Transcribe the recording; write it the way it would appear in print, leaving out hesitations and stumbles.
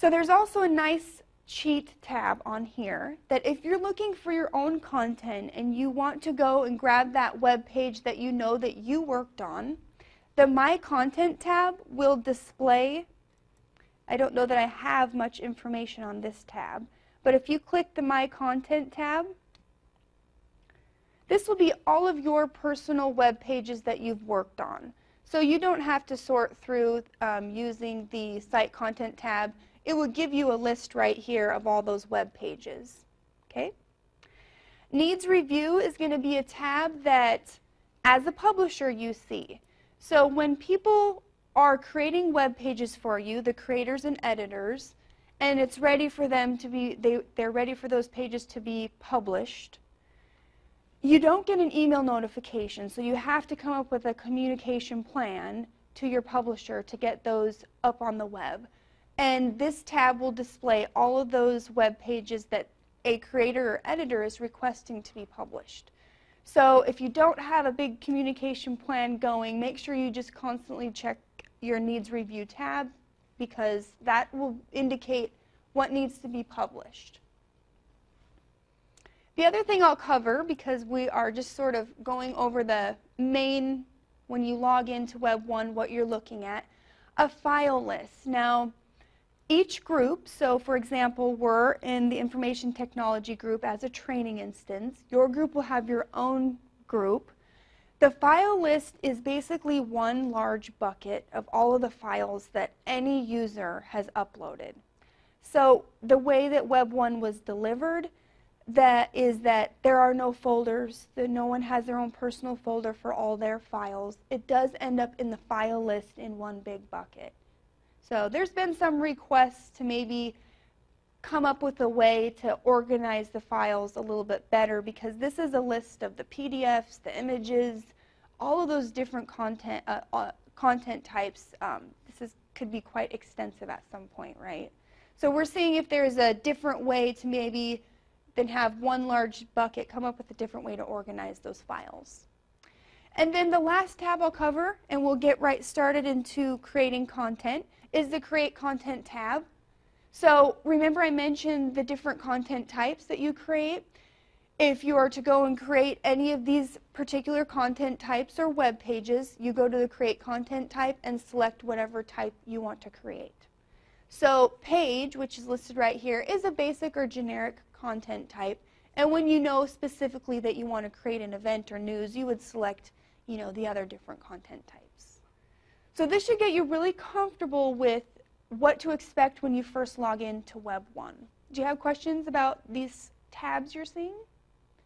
So there's also a nice cheat tab on here that if you're looking for your own content and you want to go and grab that web page that you know that you worked on, the My Content tab will display. I don't know that I have much information on this tab, but if you click the My Content tab, this will be all of your personal web pages that you've worked on. So you don't have to sort through using the Site Content tab. It will give you a list right here of all those web pages. Okay? Needs Review is going to be a tab that, as a publisher, you see. So when people are creating web pages for you, the creators and editors, and it's ready for them to be, they're ready for those pages to be published, you don't get an email notification, so you have to come up with a communication plan to your publisher to get those up on the web. And this tab will display all of those web pages that a creator or editor is requesting to be published. So if you don't have a big communication plan going, make sure you just constantly check your Needs Review tab, because that will indicate what needs to be published. The other thing I'll cover, because we are just sort of going over the main, when you log into Web 1, what you're looking at, a file list. Now, each group, so for example, we're in the information technology group as a training instance. Your group will have your own group. The file list is basically one large bucket of all of the files that any user has uploaded. So the way that Web 1 was delivered, is that there are no folders, that no one has their own personal folder for all their files. It does end up in the file list in one big bucket. So there's been some requests to maybe come up with a way to organize the files a little bit better, because this is a list of the PDFs, the images, all of those different content types. Could be quite extensive at some point, right? So we're seeing if there's a different way to maybe than have one large bucket, come up with a different way to organize those files. And then the last tab I'll cover, and we'll get right started into creating content, is the Create Content tab. So remember I mentioned the different content types that you create. If you are to go and create any of these particular content types or web pages, you go to the Create Content type and select whatever type you want to create. So page, which is listed right here, is a basic or generic content type. And when you know specifically that you want to create an event or news, you would select, the other different content types. So this should get you really comfortable with what to expect when you first log into Web 1. Do you have questions about these tabs you're seeing?